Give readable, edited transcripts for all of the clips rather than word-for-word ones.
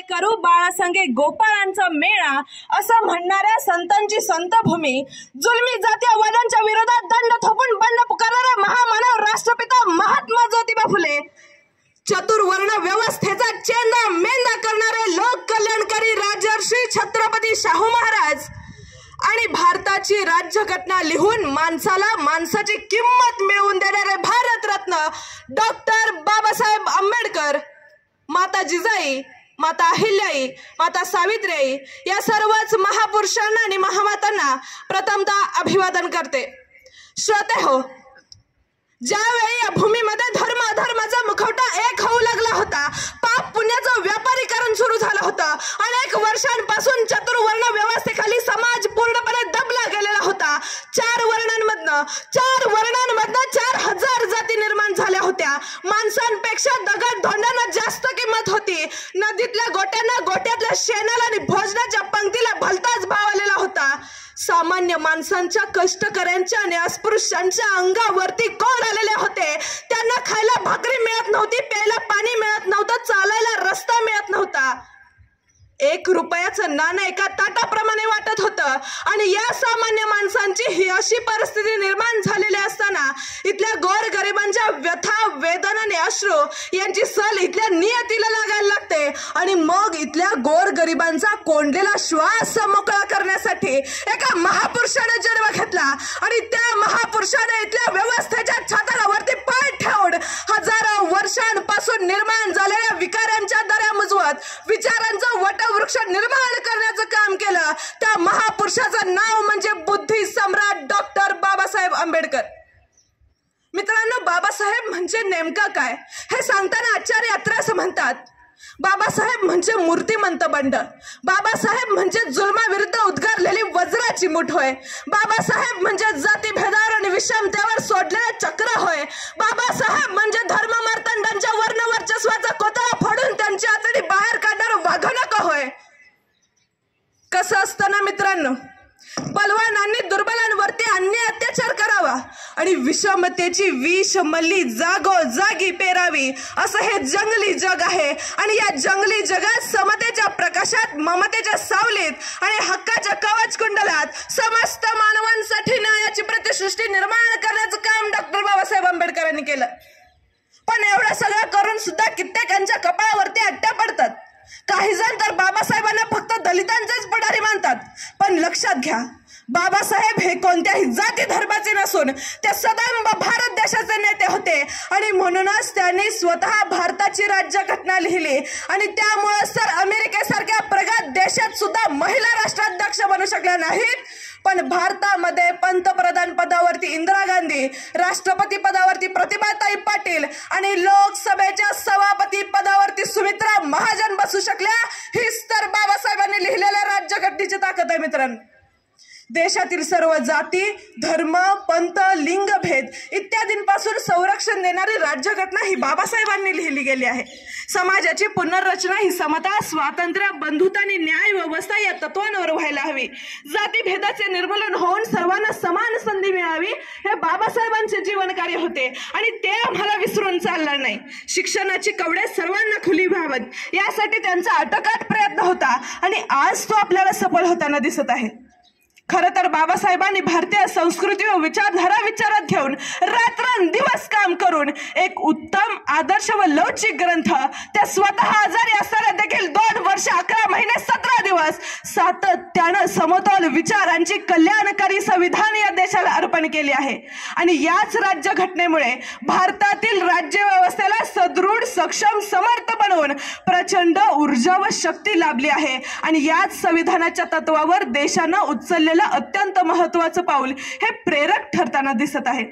करू बाळासंगे गोपाळांचा मेळा असं म्हणणाऱ्या संतांची संतभूमी, जुलमी जातीयवादांच्या विरोधात दंड थोपून बंड पुकारणारा महामानव राष्ट्रपिता महात्मा ज्योतिबा फुले, चतुर्वर्ण व्यवस्थेचा चेंदा मेंदा करणारे लोक कल्याणकारी राजर्षी छत्रपती शाहू महाराज आणि भारताची राज्यघटना लिहून माणसाला माणसाची किंमत मिळवून देणारे भारतरत्न डॉक्टर बाबासाहेब आंबेडकर, माता जिजाई, माता अहिल्याई, माता सावित्रीबाई या सर्वच महापुरुषांना आणि महामातांना प्रथमतः अभिवादन करते। श्रोते हो, ज्यावेळी या भूमीमध्ये धर्म अधर्माचा मुखवटा एक होऊ लागला होता, पाप पुण्याचं व्यापारीकरण सुरू झालं होतं, अनेक वर्षांपासून चतुर्वर्ण व्यवस्थेखाली समाज पूर्णपणे दबला गेलेला होता। चार वर्णांमधनं 4000 जाती निर्माण झाल्या होत्या। माणसांपेक्षा दगड धोंडांना जास्त किंमत होती। नदीतल्या गोट्यांना गोट्यातल्या शेणाला आणि भोजनाच्या पंक्तीला भलताच भाव आलेला होता। सामान्य माणसांच्या, कष्टकऱ्यांच्या आणि अस्पृश्यांच्या अंगावरती कोड आलेले होते। त्यांना खायला भाकरी मिळत नव्हती, प्यायला पाणी मिळत नव्हतं, चालायला रस्ता मिळत नव्हता। 1 रुपयाचं नाणं एका ताटाप्रमाणे वाटत होतं आणि या सामान्य माणसांची ही अशी परिस्थिती निर्माण झालेली असताना इथल्या गोरगरिबांच्या व्यथा, वेदना आणि अश्रू यांची सल इथल्या नियतीला लागायला लागते आणि मग इथल्या गोरगरिबांचा कोंडलेला श्वास मोकळा करण्यासाठी एका महापुरुषाने जन्म घेतला आणि त्या महापुरुषाने इथल्या व्यवस्थेच्या छाताडावरती पाय ठेवून हजारो वर्षांपासून निर्माण झालेल्या विकारांच्या दऱ्या मुजवत विचारांचं वटवृक्ष निर्माण करण्याचं काम केलं। त्या महापुरुषाचं नाव म्हणजे बुद्धी सम्राट डॉक्टर बाबासाहेब आंबेडकर। मित्रांनो, बाबासाहेब म्हणजे नेमका काय हे सांगताना आचार्य अत्रे असं म्हणतात, बाबासाहेब म्हणजे मूर्तिमंत बंड, बाबासाहेब म्हणजे जुलमाविरुद्ध उद्गारलेली वज्राची मुठ होय, बाबासाहेब म्हणजे जातीभेदावर आणि विषमतेवर सोडलेलं चक्र होय, बाबासाहेब म्हणजे धर्ममार्तंडांच्या वर्णवर्चस्वाचा कोतळा फोडून त्यांची आतडी बाहेर काढणारं वाघनक होय। कसं असतं ना मित्रांनो, बलवानांनी दुर्बलांवरती अन्याय अत्याचार करावा आणि विषमतेची विषमल्ली जागोजागी पेरावी, असं हे जंगली जग आहे आणि या जंगली जगात समतेच्या प्रकाशात, ममतेच्या सावलीत आणि हक्काच्या कवच कुंडलात समस्त मानवांसाठी न्यायाची प्रतिसृष्टी निर्माण करण्याचं काम डॉक्टर बाबासाहेब आंबेडकरांनी केलं। पण एवढं सगळं करून सुद्धा कित्येकांच्या कपाळावरती अट्ट्या पडतात। काही जण तर बाबासाहेबांना फक्त दलितांचेच पुढारी मानतात, पण लक्षात घ्या, बाबासाहेब हे कोणत्याही जाती धर्माचे नसून ते सदैव भारत देशाचे नेते होते आणि म्हणूनच त्यांनी स्वतः भारताची राज्यघटना लिहिली आणि त्यामुळे तर अमेरिकेसारख्या प्रगत देशात सुद्धा महिला राष्ट्राध्यक्ष बनू शकल्या नाहीत, पण भारतामध्ये पंतप्रधान पदावरती इंदिरा गांधी, राष्ट्रपती पदावरती प्रतिभाताई पाटील आणि लोकसभेच्या सभापती पदावरती सुमित्रा महाजन बसू शकल्या। हीच तर बाबासाहेबांनी लिहिलेल्या राज्यघटनेची ताकद आहे मित्रांनो। देशातील सर्व जाती, धर्म, पंथ, लिंगभेद इत्यादींपासून संरक्षण देणारी राज्यघटना ही बाबासाहेबांनी लिहिली गेली आहे। समाजाची पुनर्रचना ही समता, स्वातंत्र्य, बंधुता आणि न्याय व्यवस्था या तत्वांवर व्हायला हवी। जातीभेदाचे निर्मूलन होऊन सर्वांना समान संधी मिळावी हे बाबासाहेबांचे जीवन कार्य होते आणि ते आम्हाला विसरून चालणार नाही। शिक्षणाची कवडे सर्वांना खुली व्हावीत यासाठी त्यांचा अटोकाट प्रयत्न होता आणि आज तो आपल्याला सफल होताना दिसत आहे। खरं तर बाबासाहेबांनी भारतीय संस्कृती व विचारधारा विचारात घेऊन रात्रंदिवस काम करून एक उत्तम, आदर्श व लवचिक ग्रंथ, त्या स्वतः आजारी असताना देखील 2 वर्ष 11 महिने 17 दिवस सातत्यानं समतोल विचारांची कल्याणकारी संविधान या देशाला अर्पण केले आहे आणि याच राज्यघटनेमुळे भारतातील राज्य व्यवस्थेला सदृढ, सक्षम, समर्थ बनवून प्रचंड ऊर्जा व शक्ती लाभली आहे आणि याच संविधानाच्या तत्वावर देशानं उचललेलं अत्यंत महत्त्वाचं पाऊल हे प्रेरक ठरताना दिसत आहे।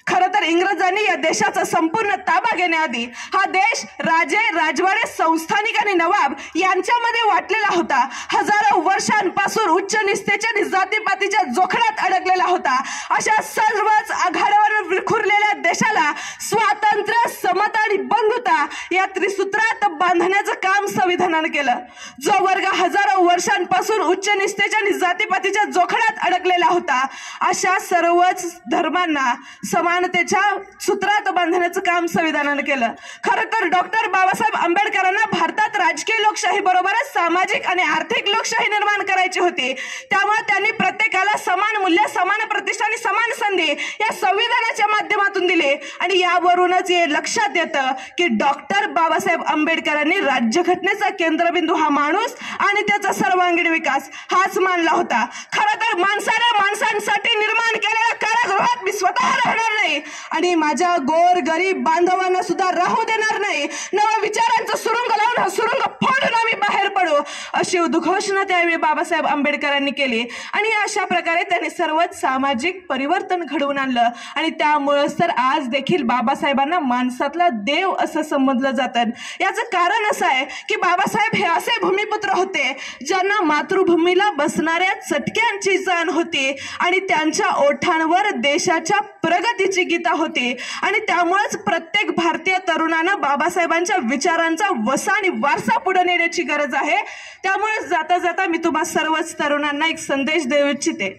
खरं तर इंग्रजांनी या देशाचा संपूर्ण ताबा घेण्याआधी हा देश राजे, राजवाडे, संस्थानिक आणि नवाब यांच्यामध्ये वाटलेला होता। हजारो वर्षांपासून उच्च निस्तेच्या आणि जातीपातीच्या जोखडात अडकलेला होता। अशा सर्वच आघाड्यावर विखुरलेल्या देशाला स्वातंत्र्य, समता आणि बंधुता या त्रिसूत्रात बांधण्याचं काम संविधानाने केलं। जो वर्ग हजारो वर्षांपासून उच्च निस्तेच्या आणि जातीपातीच्या जोखडात अडकलेला होता, अशा सर्वच धर्मांना, समानतेच्या सूत्रात बांधण्याचं काम संविधानानं केलं. खरं तर डॉक्टर बाबासाहेब आंबेडकरांना भारतात राजकीय लोकशाही बरोबरच सामाजिक आणि आर्थिक लोकशाही निर्माण करायची होती. त्यामुळे त्यांनी प्रत्येकाला समान मूल्य, समान प्रतिष्ठा आणि समान संधी या संविधानाच्या माध्यमातून दिले. आणि यावरूनच हे लक्षात येतं की डॉक्टर बाबासाहेब आंबेडकरांनी राज्यघटनेचा केंद्रबिंदू हा माणूस आणि त्याचा सर्वांगीण विकास हाच मानला होता. खरं तर माणसासाठी निर्माण केलेल्या कारागृहात मी स्वतः राहणार नाही आणि माझ्या गोर गरीब बांधवांना सुद्धा राहू देणार नाही. नव्या विचारांचं सुरुंग लावून हा सुरुंग फोडून आम्ही बाहेर पडू, अशी उद्घोषणा त्यावेळी बाबासाहेब आंबेडकरांनी केली. आणि अशा प्रकारे त्यांनी सर्वच सामाजिक परिवर्तन घडवून आणलं. आणि त्यामुळेच तर आज देखील बाबासाहेबांना माणसातला देव असं समजलं जातं. याचं कारण असं आहे की बाबासाहेब हे असे भूमिपुत्र होते ज्यांना मातृभूमीला बसणाऱ्या चटक्यांची जाण होती आणि त्यांच्या ओठांवर देशाच्या प्रगतीची गीता होती. आणि त्यामुळेच प्रत्येक भारतीय तरुणांना बाबासाहेबांच्या विचारांचा वसा आणि वारसा पुढे नेण्याची गरज आहे. त्यामुळे जाता जाता मी तुम्हा सर्वच तरुणांना एक संदेश देऊ इच्छिते.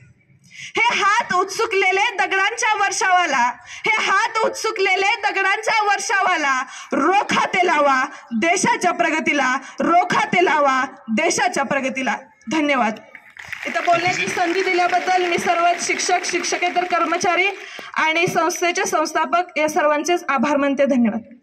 हे हात उत्सुकलेले दगडांच्या वर्षावाला रोखा ते लावा देशाच्या प्रगतीला. धन्यवाद. इथं बोलण्याची संधी दिल्याबद्दल मी सर्व शिक्षक, शिक्षकेतर कर्मचारी आणि संस्थेचे संस्थापक या सर्वांचेच आभार मानते. धन्यवाद.